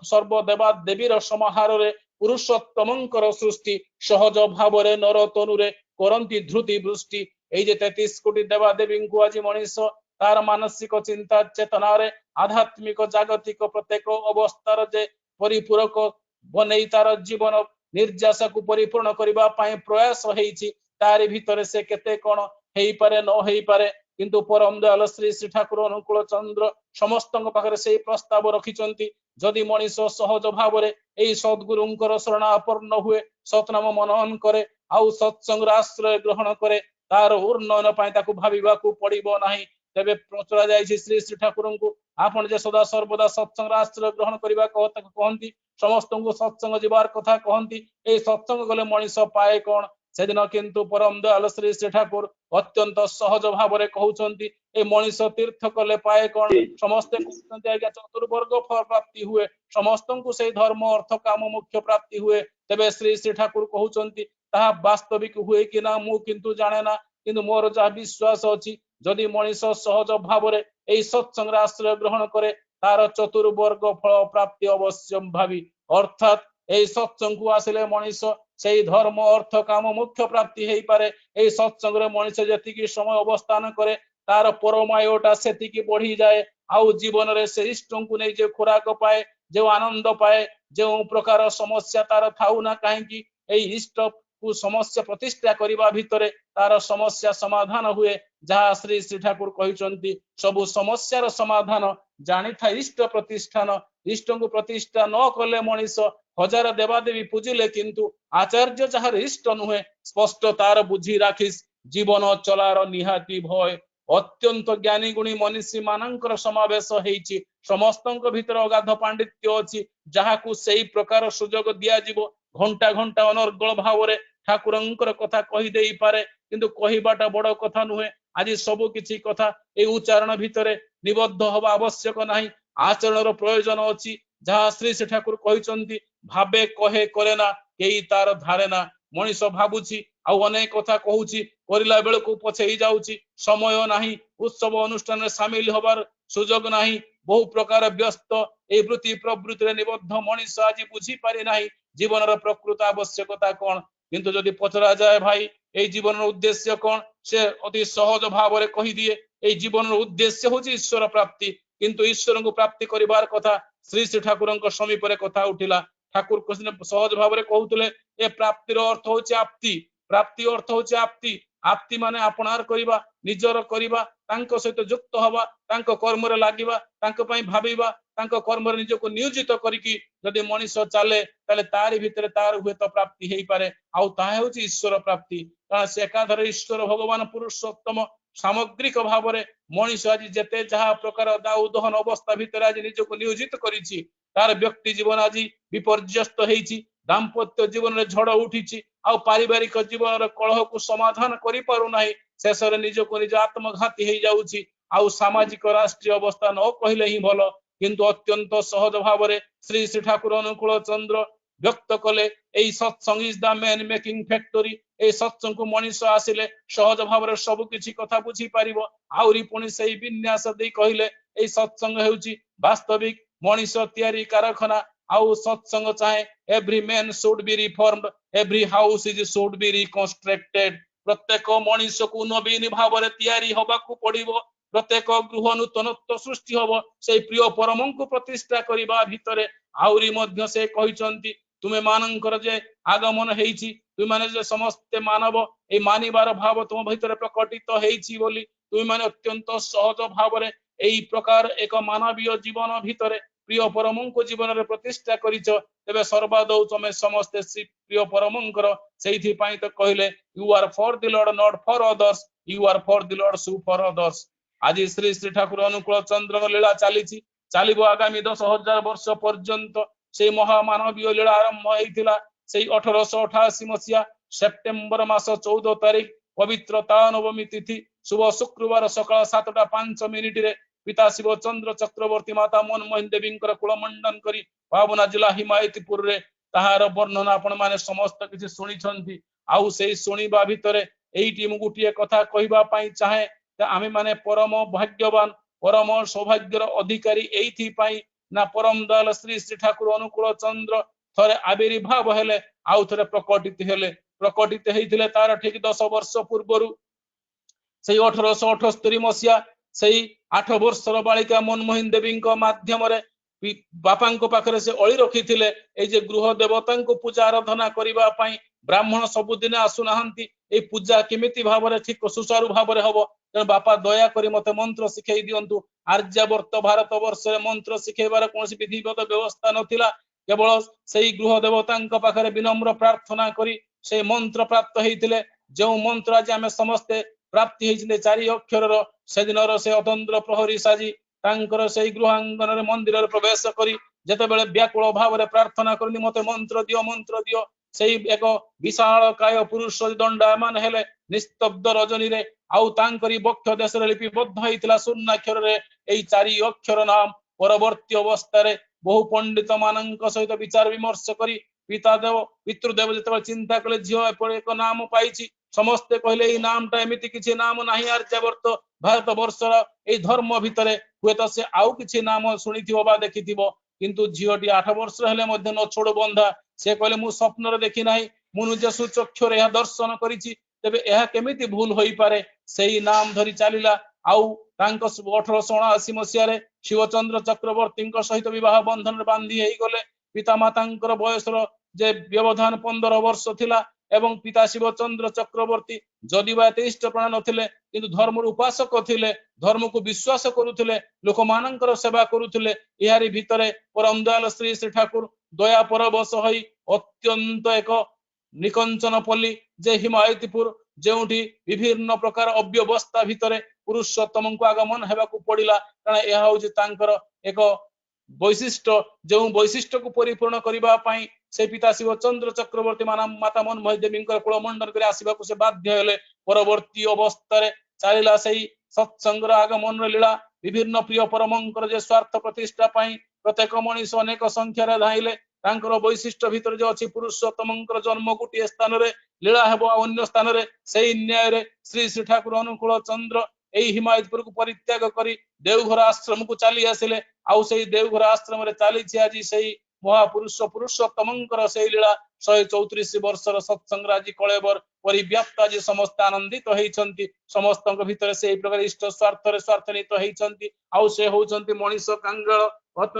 ସର୍ବଦେବା ଦେବୀର ସମାହାରରେ ପୁରୁଷୋତ୍ତମଙ୍କର ସୃଷ୍ଟି ସହଜ ଭାବରେ ନର ତନୁରେ କରନ୍ତି ଧୃତି ବୃଷ୍ଟି এই যে 33 কোটি দেবা দেবীଙ୍କୁ ଆଜି ମଣିଷ ତାର ମାନସିକ ଚିନ୍ତା ଚେତନାରେ ଆଧ୍ୟାତ୍ମିକ ଜାଗତିକ ପ୍ରତ୍ୟେକ ଅବସ୍ଥାର ଯେ ପରିପୂରକ ବନେଇ ତାର ଜୀବନ ନିର୍ଯାସକୁ ପରିପୂର୍ଣ୍ଣ କରିବା ପାଇଁ ପ୍ରୟାସ ହେଇଛି ତାରି ଭିତରେ ସେ କେତେ କଣ ହେଇପାରେ ନ ହେଇପାରେ କିନ୍ତୁ ପରମ ଦୟାଳ ଶ୍ରୀ ଶ୍ରୀ ଠାକୁର ଅନୁକୂଳ ଚନ୍ଦ୍ର ସମସ୍ତଙ୍କ ପାଖରେ ସେଇ ପ୍ରସ୍ତାବ ରଖିଛନ୍ତି ଯଦି ମଣିଷ ସହଜ ଭାବରେ ଏଇ ସଦ୍ଗୁରୁଙ୍କର ଶରଣାପନ୍ନ ହୁଏ ସତନାମ ମନନ କରେ ଆଉ ସତ୍ସଙ୍ଗର ଆଶ୍ରୟ ଗ୍ରହଣ କରେ ତାର ଉନ୍ନୟନ ପାଇଁ ତାକୁ ଭାବିବାକୁ ପଡିବ ନାହିଁ ତେବେ ପ୍ରଚଳା ଯାଇଛି ଶ୍ରୀ ଶ୍ରୀ ଠାକୁରଙ୍କୁ ଆପଣ ଯେ ସଦା ସର୍ବଦା ସତ୍ସଙ୍ଗର ଆଶ୍ରୟ ଗ୍ରହଣ କରିବା କଥା କହନ୍ତି ସମସ୍ତଙ୍କୁ ସତ୍ସଙ୍ଗ ଯିବାର କଥା କହନ୍ତି এই ସତ୍ସଙ୍ଗ ଗଲେ ମଣିଷ ପାଏ କଣ ସେଦିନ କିନ୍ତୁ ପରମ ଦୟାଳ ଶ୍ରୀ ଶ୍ରୀ ଠାକୁର ଅତ୍ୟନ୍ତ ସହଜ ଭାବରେ କହୁଛନ୍ତି এই ମଣିଷ ତୀର୍ଥ କଲେ ପାଏ କଣ ସମସ୍ତେ କହୁଛନ୍ତି ଆଜ୍ଞା ଚତୁର୍ବର୍ଗ ପ୍ରାପ୍ତି ହୁଏ ସମସ୍ତଙ୍କୁ ସେଇ ଧର୍ମ ଅର୍ଥ କାମ ମୁଖ୍ୟ ପ୍ରାପ୍ତି ହୁଏ ତେବେ ଶ୍ରୀ ଶ୍ରୀ ଠାକୁର କହୁଛନ୍ତି ତାହା ବାସ୍ତବିକ ହୁଏ କି ନା ମୁଁ କିନ୍ତୁ ଜାଣେ ନା କିନ୍ତୁ ମୋର ଯାହା ବିଶ୍ୱାସ ଅଛି ଯଦି ମଣିଷ ସହଜ ଭାବରେ এই ସତ୍ସଙ୍ଗର ଆଶ୍ରୟ ଗ୍ରହଣ କରେ ତାର ଚତୁର୍ବର୍ଗ ଫଳ ପ୍ରାପ୍ତି ଅବଶ୍ୟ ଭାବି ଅର୍ଥାତ এই ସତ୍ସଙ୍ଗକୁ ଆସିଲେ ମଣିଷ ସେଇ ଧର୍ମ ଅର୍ଥ କାମ ମୁଖ୍ୟ ପ୍ରାପ୍ତି ହେଇପାରେ এই ସତ୍ସଙ୍ଗରେ ମଣିଷ ଯେତିକି ସମୟ ଅବସ୍ଥାନ କରେ ତାର ପରମାୟୁଟା ସେତିକି ବଢିଯାଏ ଆଉ ଜୀବନରେ ସେ ଇଷ୍ଟଙ୍କୁ ନେଇ ଯେ ଖୋରାକ ପାଏ ଯେଉଁ ଆନନ୍ଦ ପାଏ ଯେଉଁ ପ୍ରକାର ସମସ୍ୟା ତାର ଥାଉ ନା କାହିଁକି এই ଇଷ୍ଟକୁ ସମସ୍ୟା ପ୍ରତିଷ୍ଠା କରିବା ଭିତରେ ତାର ସମସ୍ୟା ସମାଧାନ ହୁଏ ଯାହା ଶ୍ରୀ ଶ୍ରୀ ଠାକୁର କହିଛନ୍ତି ସବୁ ସମସ୍ୟାର ସମାଧାନ ଜାଣିଥାଏ ଇଷ୍ଟ ପ୍ରତିଷ୍ଠାନ ଇଷ୍ଟଙ୍କୁ ପ୍ରତିଷ୍ଠା ନ କଲେ ମଣିଷ ହଜାର ଦେବାଦେବୀ ପୂଜିଲେ କିନ୍ତୁ ଆଚାର୍ଯ୍ୟ ଯାହାର ଇଷ୍ଟ ନୁହେଁ ସ୍ପଷ୍ଟ ତାର ବୁଝି ରାଖିସ୍ ଜୀବନ ଚଳାର ନିହାତି ଭୟ ଅତ୍ୟନ୍ତ ଜ୍ଞାନୀ ଗୁଣୀ ମନୀଷୀ ମାନଙ୍କର ସମାବେଶ ହେଇଛି ସମସ୍ତଙ୍କ ଭିତରେ ଅଗାଧ ପାଣ୍ଡିତ୍ୟ ଅଛି ଯାହାକୁ ସେଇ ପ୍ରକାର ସୁଯୋଗ ଦିଆଯିବ ଘଣ୍ଟା ଘଣ୍ଟା ଅନର୍ଗଳ ଭାବରେ ଠାକୁରଙ୍କର କଥା କହି ଦେଇପାରେ କିନ୍ତୁ କହିବାଟା ବଡ କଥା ନୁହେଁ ଆଜି ସବୁ କିଛି କଥା এই ଉଚ୍ଚାରଣ ଭିତରେ निबद्ध हवा आवश्यक नाही आचरणर प्रयोजन अछि जहाँ श्री श्री ठाकुर कहते भावे कहे करे ना केई तार धारे ना मनीष भावुची आउ अनेक कथा कहूची करला बेलू पछे जाऊची समय नाही उत्सव अनुष्ठान में सामिल हबार सुजोग नाही बहु प्रकार व्यस्त ए वृत्ति प्रवृत्ति निबद्ध मनीष आज बुझी पारि नाही जीवन प्रकृत आवश्यकता कौन किंतु जदि पचरा जाए भाई ए जीवन उद्देश्य कौन से अति सहज भाव में कही दिए ए जीवन उद्देश्य हूँ ईश्वर प्राप्ति किंतु ईश्वर को प्राप्ति करिवार कथा श्री श्री ठाकुर समीप कथा उठिला ठाकुर कृष्ण सहज भाव में कहते ए प्राप्तिर अर्थ हूँ आप्ति प्राप्ति अर्थ हूँ आप्ति आप्ति माने अपनार करिबा निजर करिबा तांको सहित युक्त हवा तांको कर्म रे लागिबा तांको पई भाबिबा तांको कर्म रे निजको नियोजित करिकी जदि मनीष चले ताले तारि भितरे तार हुए तो प्राप्ति हेई पारे आउ ताहे होची ईश्वर प्राप्ति कारण से एकाधर ईश्वर भगवान पुरुषोत्तम सामग्रिक भाव में मनीष आज जेते जहा प्रकार दाउ दहन अवस्था भितर आज निजको नियोजित करिछि तार व्यक्ति जीवन आज विपर्यस्त हेछि दाम्पत्य जीवन में झड़ उठी आउ पारिवारिक जीवन कलह को समाधान करि पारु नाही शेष रे निजको निज आत्मघाती हेई जाउछि आउ सामाजिक राष्ट्रीय अवस्था न कहले ही भल किंतु अत्यंत सहज भाव में श्री श्री ठाकुर अनुकूल चंद्र व्यक्त कले एई satsang is the man making factory ए सत्संग को मनीष आसिले सहज भाव में सब किछि कथा बुझी पारिबो आउरी पुणी सेई विन्यास देई कहिले एई सत्संग हेउची वास्तविक मनीष तयारी कारखाना आउ सत्संग चाहे every man should be reformed every house is should be reconstructed प्रत्येक मनीष को नवीन भाव में तयारी हबाकू पड़िबो प्रत्येक गृह नूतनत्व सृष्टि हब से प्रिय परम को प्रतिष्ठा करबा भितरे आउरी मध्य से कहिसंती तुमे मानकर जे आगमन हेइछि तुम माने जे समस्त मानव ए मानिबार भाव तुम भीतर प्रकटित हेइछि बोली तुम माने अत्यंत सहज भाव में एई प्रकार एक मानवीय जीवन भितरे प्रिय परम को जीवन रे प्रतिष्ठा करिछ तेबे सर्वादौ तमे समस्त प्रिय परमंकर सेइथि पई तो कहले you are for the lord not for others you are for the lord so for others आज श्री श्री ठाकुर अनुकूल चंद्र लीला चलीछि चलिबो आगामी 10,000 वर्ष पर्यंत से महामानवीय लीला आरंभ होइतिला से 1888 मसिया सेप्टेम्बर मास 14 तारिख पवित्र नवमी तिथि शुभ शुक्रवार सकाळ 7:05 रे पिता शिव चंद्र चक्रवर्ती माता मनमोहन देवी कुलमंडन करी पावना जिला हिमायतपुर रे ताहार वर्णना आपण माने समस्त किछि सुनिछंती आउ से सुनिबा भितरे एइटी मु गुटिए कथा कहिबा पई चाहे आमे माने परम भाग्यवान परम सौभाग्यर अधिकारी एइथि पई ना परम दयाल श्री श्री ठाकुर अनुकूल चंद्र थरे आविर्भाव हेले आउ थरे प्रकटित हेइथिले तार ठीक 10 वर्ष पूर्वरु से 1878 मसिया से 8 वर्षर बालिका मनमोहन देवी माध्यम बापा पाखरे से अली रखी जे गृह देवता पूजा आराधना करबा पई ब्राह्मण सबुदिन आसुनाहांती ए पूजा केमिति भाव में ठीक सुचारू भाव में हम तेणु बापा दया करी मते मंत्र शिखई दिंतु आर्यावर्त भारत वर्ष मंत्र शिखेबार कौन विधिवत व्यवस्था नथिला केवल से गृह देवता पाखरे विनम्र प्रार्थना करी से मंत्र प्राप्त होते जो मंत्र आज आम समस्ते प्राप्ति होती 4 अक्षर से दिन से अतंत्र प्रहरी साजी तांकर से गृहांगन मंदिर प्रवेश करी जेते बेले व्याकुल भाव में प्रार्थना करनी मते मंत्र दियो से एक विशाल काय पुरुष दंडायमान हेले निस्तब्ध रजनी रे आउ तांकरी बक्ष देश लिपिबद्ध होइतिला शून्याक्षर रे एई 4 अक्षर नाम परवर्ती अवस्था रे बहु पंडित मानक सहित विचार विमर्श करी पितृदेव जेते चिंता कले झियो एक नाम पाइछि समस्ते कहले एई नामटा एमिति किछि नाम नाही आर्यावर्त भारत वर्षर एई धर्म भितरे हुए तो से आउ किछि नाम सुनिथिबो बा देखिथिबो किंतु झियोटी 8 वर्ष हेले मध्ये न छोड़ बंधा से कहले मु स्वप्न देखी नाही मु निज सुचक्षुर यह दर्शन करिछि तेबे यह केमिति भूल होई पारे सेही नाम धरी चलीला आउ तांको 1879 मसिया रे शिवचंद्र चक्रवर्ती सहित विवाह बंधन बांधी हेई गले पिता मातांकर बयसर जे व्यवधान 15 वर्ष थिला एवं पिता शिवचंद्र चक्रवर्ती जदिवा इष्ट प्राण नथिले किंतु धर्म उपासक थिले धर्म को विश्वास करुथिले लोक मानकर सेवा करुथिले इहारी भितरे परम दयाल श्री श्री ठाकुर दया परवश होई अत्यंत एक निकंचन पल्ली जे हिमायतपुर जेउठी विभिन्न प्रकार अव्यवस्था भितरे पुरुषोत्तम को आगमन हेबाकू पड़िला कारण यह होची तांकर एक वैशिष्ट जो वैशिष्ट को परिपूर्ण करबा पई से पिता शिवचंद्र चक्रवर्ती माता मनमोहन देवी कुलमंडन कर आसवाक से बाध्य हेले परवर्ती अवस्था चलला से सत्संग आगमन लीला विभिन्न प्रिय परमंकर जे स्वार्थ प्रतिष्ठा पाई प्रत्येक मनीष अनेक संख्यार धाइले तांकर वैशिष्ट्य भितर जो अच्छी पुरुषोत्तमंकर जन्म गोटे स्थान रे लीला हेबो अन्य स्थान रे सेही न्याय रे श्री श्री ठाकुर अनुकूल चंद्र एही हिमायतपुर को परित्याग करी देवघर आश्रम को चली आसिले आउ सेही देवघर आश्रम रे चली आज सेही महापुरुष पुरुषोत्तमंकर सेही लीला 134 वर्षर सत्संग आज कलेबर परिव्याप्त आज समस्त आनंदित होइछंती समस्तक भितर सेही प्रकार इष्ट स्वार्थ रे स्वार्थनित होइछंती आउ से होउछंती मनीष कांगल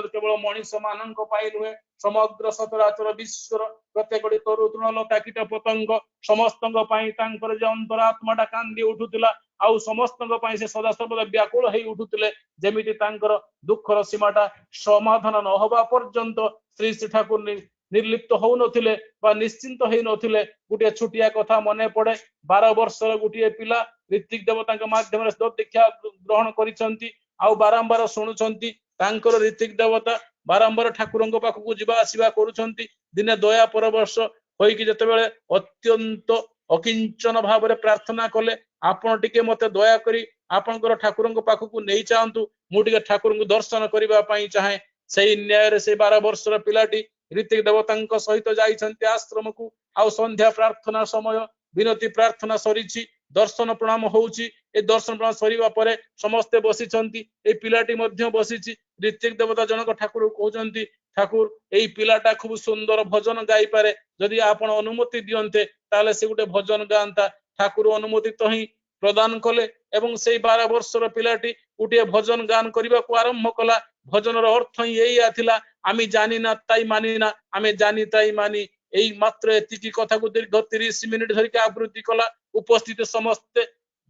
केवल मनीष मानक पाई नुहे समग्र सचराचर विश्वर प्रत्येक तरु तृणलता कीट पतंग समस्तक पाई तांकर जे अंतरात्माटा कांदी उठुतिला आउ समस्तक पाई से सदा सर्वदा व्याकुल हेई उठुतिले जेमिति तांकर दुखर सीमाटा समाधान न होबा पर्यंत श्री श्री ठाकुर निर्लिप्त हो नथिले बा निश्चिंत हेई नथिले गुटे छुटिया कथा मने पड़े 12 वर्षर गुटे पिला ऋतिक देवता के माध्यम से दीक्षा ग्रहण करिसंती आउ बारंबार सुनुचंती तांकर ऋतिक देवता बारंबार ठाकुरंग पाखକୁ ଯିବା ଆସିବା କରୁଛନ୍ତି दिने दया परवर्ष होइकी जेतेबेले अत्यंत अकिंचन भावरे प्रार्थना कले आपण टिके मते दया करी आपनकर ठाकुरंग पाखକୁ नेई चाहंतु मु टिके ठाकुरंग दर्शन करिबा पई चाहे सेही न्याय रे से 12 वर्षर पिलाटी ऋतिक देवतांक सहित जाइछन्ति आश्रम को आउ संध्या प्रार्थना समय विनती प्रार्थना सरीछि दर्शन प्रणाम होउछि ए दर्शन प्रणाम सरीबा परे समस्ते बसिछन्ति ए पिलाटी मध्य बसिछि ऋतिक देवता जनक ठाकुर कहउछन्ति ठाकुर एई पिलाटा खूब सुंदर भजन गाई पारे जदि आपण अनुमति दियन्ते ताले से गुटे भजन गांता ठाकुर अनुमति तो ही प्रदान कले एवं से 12 वर्षर पिलाटी गुटे भजन गान करबा को आरंभ कला भजनर अर्थ ही एई आथिला आमी जानि ना ताई मानि ना आमे जानि ताई मानि एई मात्र एतिकी कथा को दीर्घ 30 मिनिट धरि के आवृत्ति कला उपस्थित समस्त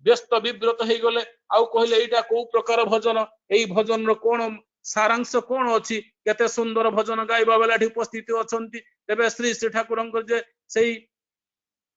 व्यस्त विव्रत हे गले आउ कहले एटा को प्रकार भजन एई भजन रो कोन सारांश कोन अछि केते सुंदर भजन गाइबा बेला उपस्थित अछंती तेबे श्री श्री ठाकुरंकर जे सेही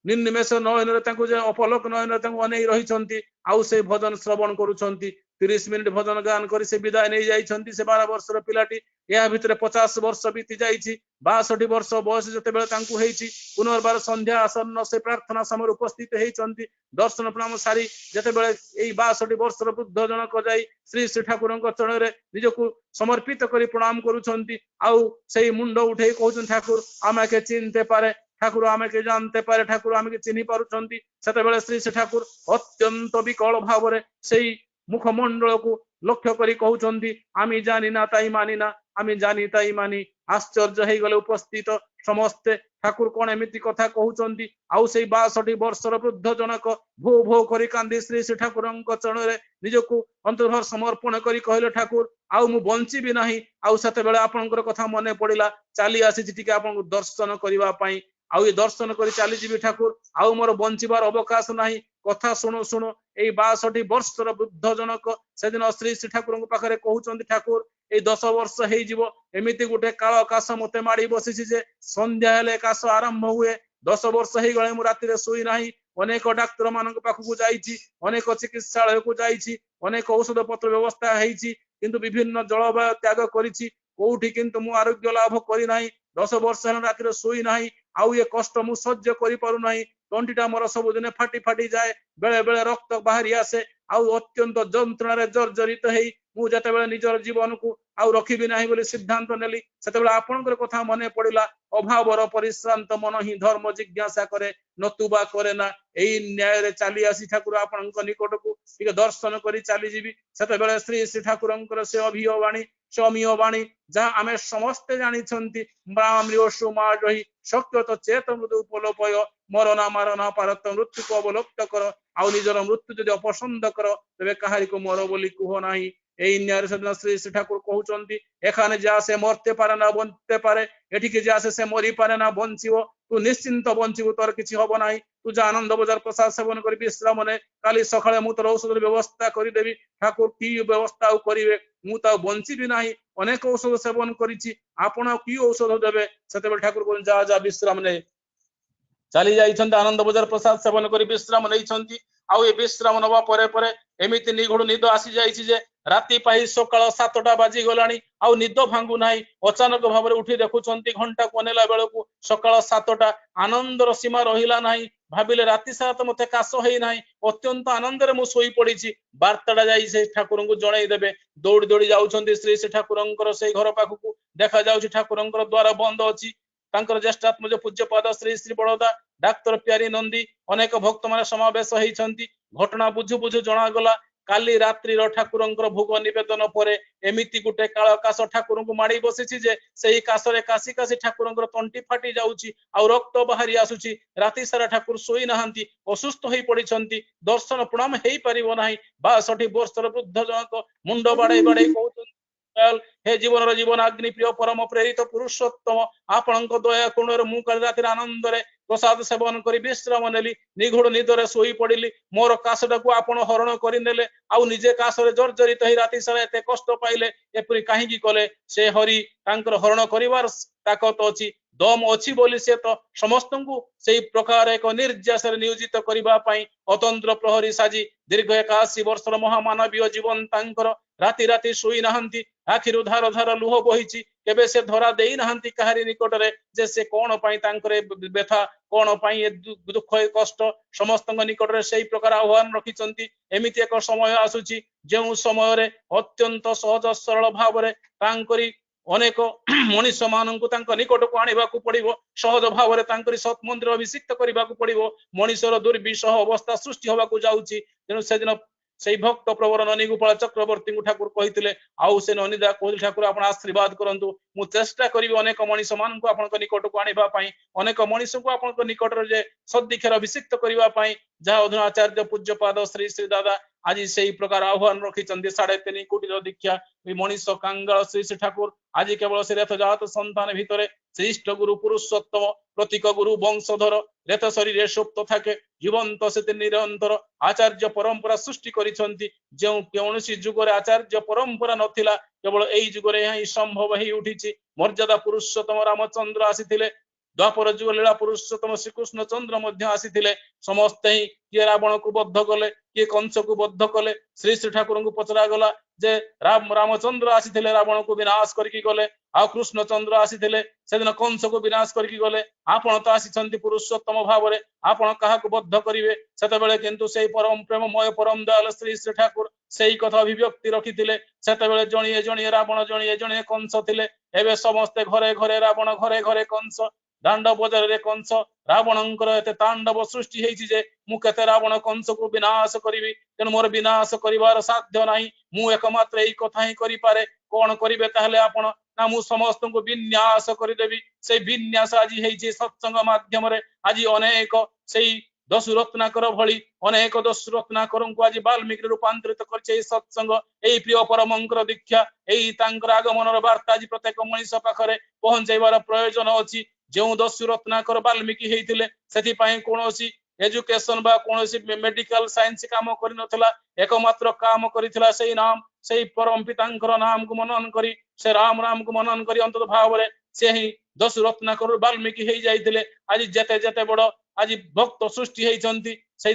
निर्निमेष नयन रे तांको जे अपलोक नयन रे तांको अनै रहिछंती आउ से भजन श्रवण करूछंती 30 मिनिट भजन गान करी से विदाय नै जाइछंती से 12 वर्षर पिलाटी या भितरे 50 वर्ष बीती जाइछि 62 वर्ष बयस जते बेले तांको हेछि पुनर्बार संध्या आसन्न से प्रार्थना समय उपस्थित हेइछंती दर्शन प्रणाम सारी जते बेले एई 62 वर्षर वृद्ध जनक जाई श्री श्री ठाकुरंक चरण रे निजको समर्पित करी प्रणाम करूछंती आउ सेही मुंड उठै कहउछन ठाकुर आमे के चिन्हते पारे ठाकुर आमे के जानते पारे ठाकुर आमे के चिन्हि पारुछंती सेते बेले श्री श्री ठाकुर अत्यंत विकल भावरे सेही मुखमंडल को लक्ष्य करी कहउछंती आमी जानि ना ताई मानि ना आमी जानि ताई मानि आश्चर्य हे गले उपस्थित समस्ते ठाकुर कोन एमिति कथा कहउछंती आउ सेही 62 वर्षर वृद्ध जनक भो भो करी कांदी श्री श्री ठाकुरंक चरण रे निजको अंतर्भाव समर्पण करी कहले ठाकुर आउ मु बंची भी नाही आउ सते बेले आपनकर कथा मने पड़िला चाली आसी टिके आपन दर्शन करिवा पई आउ ये दर्शन करी चाली जीवी ठाकुर आउ मोर बंचिबार अवकाश नाही कथा सुनो सुनो एई 62 वर्षर वृद्ध जनक सेदिन श्री श्री ठाकुरंक पाखरे कहउचंती ठाकुर एई 10 वर्ष हेई जीवो एमिति गुटे काल आकाश मते माडी बसिछि जे संध्या हेले आकाश आरंभ हुए 10 वर्ष हेई गळे मु राती रे सोई नाही अनेक डाक्टर मानक पाखକୁ जाईछि अनेक चिकित्सालय को जाईछि अनेक औषध पत्र व्यवस्था हेइछि किंतु विभिन्न जलवायु त्याग करिछि कोउठी किंतु मु आरोग्य लाभ करि नाही 10 वर्ष हेला राती रे सोई नाही आउ ये कष्ट मु सह्य करि पारु नाही तंटीटा मोर सब दिन फाटी फाटी जाए बेले बेले रक्त बाहरी आसे आउ अत्यंत जंत्रणा रे जर्जरित हेई मु जते बेले निजर जीवन को आउ रखिबि नाही बोली सिद्धांत नेली सेते बेले आपनकर कथा मने पड़िला अभावर परिश्रांत मन ही धर्म जिज्ञासा करे नतुबा करे ना एई न्याय रे चाली आसी ठाकुर आपनक निकट को टिके दर्शन करी चाली जीवी सेते बेले श्री श्री ठाकुरंकर से अभियो वाणी सौम्य वाणी जहाँ आमे समस्ते जानी छंती ब्राह्मण्यो मारहि शक्य तो चेत मृदु उपलोपय मरना मारना पारत मृत्यु को अवलोक्त कर आउ निजर मृत्यु जदि अपसंद कर तबे कहारी को मर बोली कुह नाही एई न्याय सदन श्री श्री ठाकुर कहउचंती एखाने जा से मरते पारे ना बंचते पारे एठी के जा से मरी पारे ना बंचिबो तू निश्चिंत बंचिबो तोर किछि होबो नाही तू जा आनंद बजार प्रसाद सेवन करी विश्राम ने काली सकाळे मु तोर औषध व्यवस्था करी देबी ठाकुर की व्यवस्था करिवे मु ता बंची भी नाही अनेक औषध सेवन करिछि आपण की औषध देबे सेते बेल ठाकुर कोन जा जा विश्राम ने चली जाइछन्ते आनंद बजार प्रसाद सेवन करी विश्राम नैछन्ती आउ ए विश्राम नवा परे परे एमिति निघोड़ निद आसी जाइछि जे राति पाई सकाळ 7टा बाजी गलानी आउ निद भांगु नाही अचानक भाबरे उठी देखुछन्ती घंटा कोनेला बेलकु सकाळ 7टा आनंदर सीमा रहिला नाही भाविले राति सारा तो मते काश हेई नाही अत्यंत आनंदरे मु सोई पड़ीची बार्ताटा जाई से ठाकुर को जणई देबे दौड़ी दौड़ी जाउछंती श्री से ठाकुरंकर से घर पाखକୁ देखा जाउछि ठाकुरंकर द्वार बंद अछि तांकर ज्येष्ठात्मज पूज्यपाद श्री श्री बड़ोदा डाक्तर प्यारी नंदी अनेक भक्त माने समावेश हेइछंती घटना बुझु बुझु जणा गला काली रात्रि ठाकुरंकर भोग निवेदन पर एमिति गुटे काल काश ठाकुर को माड़ी बसिछि जे सेही काशरे काशी काशी ठाकुरंकर तंटी फाटी जाउछि आ रक्त बाहरी आसुछि राति सारा ठाकुर सोई नाहंती असुस्थ होई पड़िछंती दर्शन प्रणाम हेई परिबो नाही 62 वर्षर वृद्ध जनक मुंड बाडै बाडै कहउछंती हे जीवन जीवन अग्नि प्रिय परम प्रेरित पुरुषोत्तम आपणक दया कोणर मु काल रातिर आनंदरे प्रसाद सेवन करी विश्राम नेली निघोड़ निदरे सोई पड़िली मोर काशटाକୁ आपण हरण କରି ନେଲେ ଆଉ ନିଜେ କାଶରେ ଜର୍ଜରିତ ହେଇ ରାତି ସାରା ଏତେ କଷ୍ଟ ପାଇଲେ ଏପରି କାହିଁକି କଲେ ସେ ହରି ତାଙ୍କର ହରଣ କରିବାର ତାକତ ଅଛି ଦମ ଅଛି ବୋଲି ସେ ତ ସମସ୍ତଙ୍କୁ ସେଇ ପ୍ରକାର ଏକ ନିର୍ଯାସରେ ନିୟୋଜିତ କରିବା ପାଇଁ ଅତନ୍ତ୍ର ପ୍ରହରୀ ସାଜି ଦୀର୍ଘ 81 ବର୍ଷର ମହାମାନବୀୟ ଜୀବନ ତାଙ୍କର ରାତି ରାତି ଶୋଇ ନାହାନ୍ତି ଆଖିରୁ ଧାର ଧାର ଲୁହ ବହିଛି କେବେ ସେ ଧରା ଦେଇ ନାହାନ୍ତି କାହାରି ନିକଟରେ ଯେ ସେ କଣ ପାଇଁ ତାଙ୍କର ବ୍ୟଥା କଣ ପାଇଁ ଦୁଃଖ କଷ୍ଟ ସମସ୍ତଙ୍କ ନିକଟରେ ସେଇ ପ୍ରକାର ଆହ୍ୱାନ ରଖିଛନ୍ତି ଏମିତି ଏକ ସମୟ ଆସୁଛି ଯେଉଁ ସମୟରେ ଅତ୍ୟନ୍ତ ସହଜ ସରଳ ଭାବରେ ତାଙ୍କରି ଅନେକ ମଣିଷ ମାନଙ୍କୁ ତାଙ୍କ ନିକଟକୁ ଆଣିବାକୁ ପଡିବ ସହଜ ଭାବରେ ତାଙ୍କରି ସତ୍ ମନ୍ଦିର ଅଭିଷିକ୍ତ କରିବାକୁ ପଡିବ ମଣିଷର ଦୁର୍ବିସହ ଅବସ୍ଥା ସୃଷ୍ଟି ହେବାକୁ ଯାଉଛି ତେଣୁ ସେଦିନ ସେଇ ଭକ୍ତ ପ୍ରବର ନନି ଗୋପାଳ ଚକ୍ରବର୍ତ୍ତୀ ଠାକୁର କହିଥିଲେ ଆଉ ସେ ନନିଦା କହିଲେ ଠାକୁର ଆପଣ ଆଶୀର୍ବାଦ କରନ୍ତୁ ମୁଁ ଚେଷ୍ଟା କରିବି ଅନେକ ମଣିଷ ମାନଙ୍କୁ ଆପଣଙ୍କ ନିକଟକୁ ଆଣିବା ପାଇଁ ଅନେକ ମଣିଷଙ୍କୁ ଆପଣଙ୍କ ନିକଟରେ ଯେ ସଦ୍ଦୀକ୍ଷାର ଅଭିଷିକ୍ତ କରିବା ପାଇଁ ଯାହା ଅଧୁନା ଆଚାର୍ଯ୍ୟ ପୂଜ୍ୟପାଦ ଶ୍ରୀ ଶ୍ରୀ ଦାଦା ଆଜି ସେଇ ପ୍ରକାର ଆହ୍ୱାନ ରଖିଛନ୍ତି 3.5 କୋଟିର ଦୀକ୍ଷା ମଣିଷ କାଙ୍ଗାଳ ଶ୍ରୀ ଶ୍ରୀ ଠାକୁର ଆଜି କେବଳ ସେ ରଥଜାତ ସନ୍ତାନ ଭିତରେ ଶ୍ରେଷ୍ଠ ଗୁରୁ ପୁରୁଷୋତ୍ତମ ପ୍ରତୀକ ଗୁରୁ ବଂଶଧର ରେତ ଶରୀରେ ସୁପ୍ତ থাকে ଜୀବନ୍ତ ସେତେ ନିରନ୍ତର ଆଚାର୍ଯ୍ୟ ପରମ୍ପରା ସୃଷ୍ଟି କରିଛନ୍ତି ଯେଉଁ କୌଣସି ଯୁଗରେ ଆଚାର୍ଯ୍ୟ ପରମ୍ପରା ନଥିଲା କେବଳ ଏଇ ଯୁଗରେ ହିଁ ସମ୍ଭବ ହେଇ ଉଠିଛି ମର୍ଯ୍ୟାଦା ପୁରୁଷୋତ୍ତମ ରାମଚନ୍ଦ୍ର ଆସିଥିଲେ ଦ୍ୱାପର ଯୁଗ ଲୀଳା ପୁରୁଷୋତ୍ତମ ଶ୍ରୀକୃଷ୍ଣ ଚନ୍ଦ୍ର ମଧ୍ୟ ଆସିଥିଲେ ସମସ୍ତେ ହିଁ କିଏ ରାବଣକୁ ବଦ୍ଧ କଲେ କିଏ କଂସକୁ ବଦ୍ଧ କଲେ ଶ୍ରୀ ଶ୍ରୀ ଠାକୁରଙ୍କୁ ପଚରା ଗଲା ଯେ ରାମଚନ୍ଦ୍ର ଆସିଥିଲେ ରାବଣକୁ ବିନାଶ କରିକି ଗଲେ ଆଉ କୃଷ୍ଣଚନ୍ଦ୍ର ଆସିଥିଲେ ସେଦିନ କଂସକୁ ବିନାଶ କରିକି ଗଲେ ଆପଣ ତ ଆସିଛନ୍ତି ପୁରୁଷୋତ୍ତମ ଭାବରେ ଆପଣ କାହାକୁ ବଦ୍ଧ କରିବେ ସେତେବେଳେ କିନ୍ତୁ ସେଇ ପରମ ପ୍ରେମମୟ ପରମ ଦୟାଳ ଶ୍ରୀ ଶ୍ରୀ ଠାକୁର ସେଇ କଥା ଅଭିବ୍ୟକ୍ତି ରଖିଥିଲେ ସେତେବେଳେ ଜଣିଏ ଜଣିଏ ରାବଣ ଜଣିଏ ଜଣିଏ କଂସ ଥିଲେ ଏବେ ସମସ୍ତେ ଘରେ ଘରେ ରାବଣ ଘରେ ଘରେ କଂସ ଦାଣ୍ଡ ବଜାରରେ କଂସ ରାବଣଙ୍କର ଏତେ ତାଣ୍ଡବ ସୃଷ୍ଟି ହେଇଛି ଯେ ମୁଁ କେତେ ରାବଣ କଂସକୁ ବିନାଶ କରିବି ତେଣୁ ମୋର ବିନାଶ କରିବାର ସାଧ୍ୟ ନାହିଁ ମୁଁ ଏକମାତ୍ର ଏଇ କଥା ହିଁ କରିପାରେ କଣ କରିବେ ତାହେଲେ ଆପଣ ନା ମୁଁ ସମସ୍ତଙ୍କୁ ବିନ୍ୟାସ କରିଦେବି ସେଇ ବିନ୍ୟାସ ଆଜି ହେଇଛି ସତ୍ସଙ୍ଗ ମାଧ୍ୟମରେ ଆଜି ଅନେକ ସେଇ ଦଶୁ ରତ୍ନାକର ଭଳି ଅନେକ ଦଶୁ ରତ୍ନାକରଙ୍କୁ ଆଜି ବାଲ୍ମୀକି ରୂପାନ୍ତରିତ କରିছে ଏଇ ସତ୍ସଙ୍ଗ ଏଇ ପ୍ରିୟ ପରମଙ୍କର ଦୀକ୍ଷା ଏଇ ତାଙ୍କର ଆଗମନର ବାର୍ତ୍ତା ଆଜି ପ୍ରତ୍ୟେକ ମଣିଷ ପାଖରେ ପହଞ୍ଚାଇବାର ପ୍ରୟୋଜନ ଅଛି ଯେଉଁ ଦସ୍ୟୁ ରତ୍ନାକର ବାଲ୍ମୀକି ହେଇଥିଲେ ସେଥିପାଇଁ କୌଣସି ଏଜୁକେସନ ବା କୌଣସି ମେଡିକାଲ ସାଇନ୍ସ କାମ କରିନଥିଲା एकमात्र काम करिथिला सेई नाम सेई परम पितांकर नाम को मनन करी से राम राम को मनन करी अंत भाव रे से ही दश रत्नाकर वाल्मीकि हेई जाइथिले आज जेते जेते बड़ आज भक्त सृष्टि हेइचंती सेई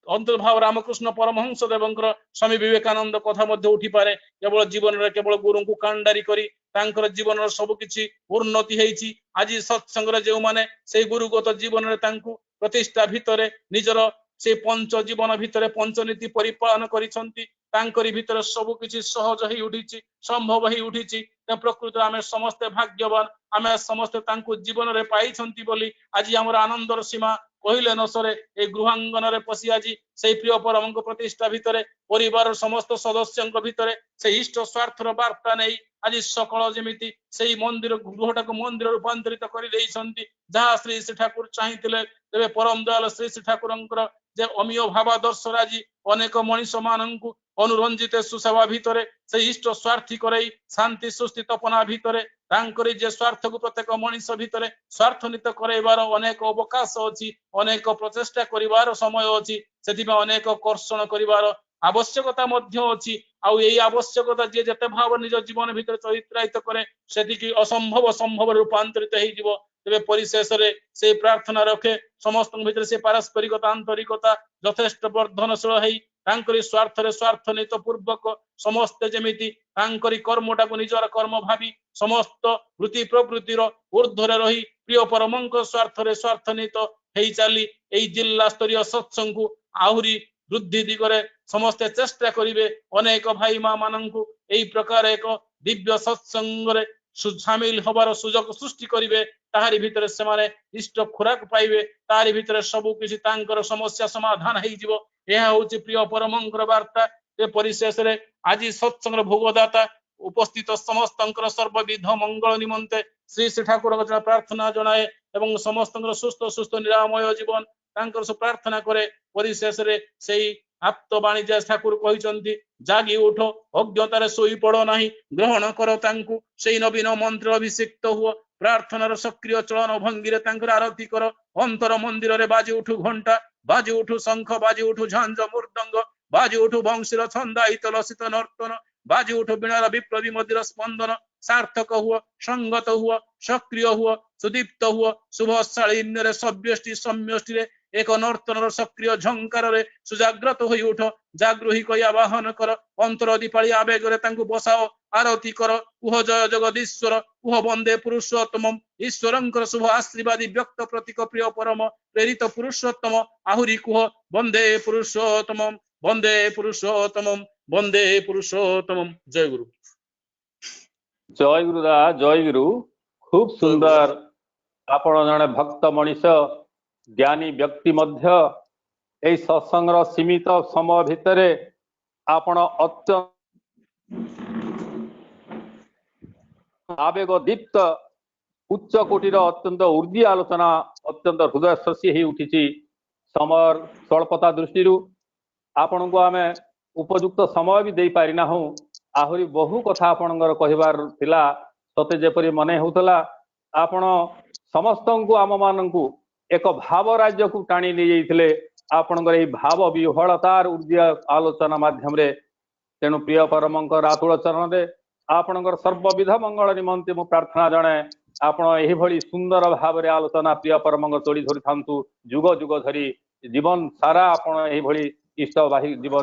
अंत भाव रामकृष्ण परमहंस देवंकर स्वामी विवेकानंद कथा मध्य उठी पारे केवल जीवन रे केवल गुरु को कांडारी करी तांकर जीवन रे सब किछि उन्नति हेइची आज सत्संग रे जेउ माने सेई गुरुगत जीवन रे तांकु प्रतिष्ठा भितरे निजर से पंच जीवन भितर पंचनीति परिपालन करिसंती तांकरी भितर सब किछि सहज ही उठिछि संभव ही उठिछि प्रकृत आमे समस्त भाग्यवान आमे समस्त तांकु जीवन रे पाइछंती बोली आज हमर आनंदर सीमा कहिले न सरे ए गृहांगन रे पसी आज सेई प्रिय परमंक प्रतिष्ठा भितर परिवार समस्त सदस्यंक भितर से इष्ट स्वार्थर वार्ता नै आज सकल जेमिति सेई मंदिर गृहटाको मंदिर रूपांतरित करि देइछंती जहा श्री श्री ठाकुर चाहिथिले तेबे परम दयाल श्री श्री ठाकुरंकर जे अमीय भावादर्श राजी अनेक मनीष मानंकु अनुरंजित सुसेवा भितरे से इष्ट स्वार्थी करई शांति सुस्थित तपना भितरे तांकरी जे स्वार्थ को प्रत्येक मनीष भितरे स्वार्थनित करैबार अनेक अवकाश अछि अनेक प्रचेष्टा करिवार समय अछि सेतिबा अनेक कर्षण करिवार आवश्यकता मध्य अछि आउ एई आवश्यकता जे जते भाव निज जीवन भितर चरित्रायित करे सेतिकी असंभव संभव रूपांतरित हेइ जीवो तेबे परिशेष रे से प्रार्थना रखे समस्त भितर से पारस्परिकता आंतरिकता यथेष्ट वर्धनशील हेइ तांकरी स्वार्थ रे स्वार्थनित पूर्वक समस्त जेमिति तांकरी कर्मटाको निजर कर्म भाबी समस्त वृत्ति प्रवृत्तिर ऊर्ध्वरे रही प्रिय परमंक स्वार्थ रे स्वार्थनित हेई चली जिला स्तरीय सत्संग को आहुरी वृद्धि दिगरे समस्ते चेष्टा करिवे अनेक भाई माँ माननकु एई प्रकार एक दिव्य सत्संग रे सामिल हबार सुजोग सृष्टि करिवे ताहारी भितरे से माने इष्ट खुराक पाइबे ताहारी भितरे सबु किछि तांकर समस्या समाधान हेई जिवो एहा होछि प्रिय परमंकर वार्ता ए परिशेष रे आजि सत्संग भोगदाता उपस्थित समस्तंकर सर्वविध मंगल निमंते श्री श्री ठाकुर प्रार्थना जनाए एवं समस्तंकर सुस्थ निरामय जीवन तांकर सु प्रार्थना करे परिशेष रे सेई आप्त वाणिज्य ठाकुर कहिसंती जागी उठो अज्ञतारे सोई पड़ो नाही ग्रहण करो तांकु सेई नवीन मंत्र अभिषेक्त हुओ प्रार्थनार सक्रिय चलन भंगी रे तांकर आरती करो अंतर मंदिर रे बाजी उठू घंटा बाजी उठू शंख बाजी उठू झांझ मृदंग बाजी उठू वंशीर छंदायित लसित नर्तन बाजी उठू बीणार विप्लवी मदिर स्पंदन सार्थक हुओ संगत हुओ सक्रिय हुओ सुदीप्त हुओ शुभशालिन्य सव्यष्टि सम्यष्टि रे एक नर्तन सक्रिय झंकार रे सुजाग्रत होई उठ जागृही कई आवाहन कर अंतर दीपाली आवेग रे तांकु बसाओ आरती कर उह जय जगदीश्वर उह वंदे पुरुषोत्तम ईश्वरंकर शुभ आशीर्वादी व्यक्त प्रतीक प्रिय परम प्रेरित पुरुषोत्तम आहुरी कुह वंदे पुरुषोत्तम वंदे पुरुषोत्तम वंदे पुरुषोत्तम। जय गुरु। जय गुरुदा जय गुरु। खूब सुंदर आपण जने भक्त मनीष ज्ञानी व्यक्ति मध्य ए सत्संग सीमित समय भितर आपण अत्यंत आवेग दीप्त उच्च कोटीर अत्यंत ऊर्जी आलोचना अत्यंत हृदय स्पर्शी ही उठी समय स्वल्पता दृष्टि आपण को आमे उपयुक्त समय भी दे पारिना हूँ आहुरी बहु कथा आपणकर कहबार थिला सते जेपरी मने होतला आपण समस्त को आम माननकु एक भाव राज्य को टाणी ले जाइथिले आपणकर ए भाव विह्वलतार ऊर्जा आलोचना माध्यम रे तेणु प्रिय परमंकर आतुल चरण रे आपणकर सर्वविध मंगल निमंते मु प्रार्थना जणे आपण एही भली सुंदर भाव रे आलोचना प्रिय परमंकर तोड़ी धरि थांतु जुग जुग धरि जीवन सारा आपण एही भली इष्टवाही जीवन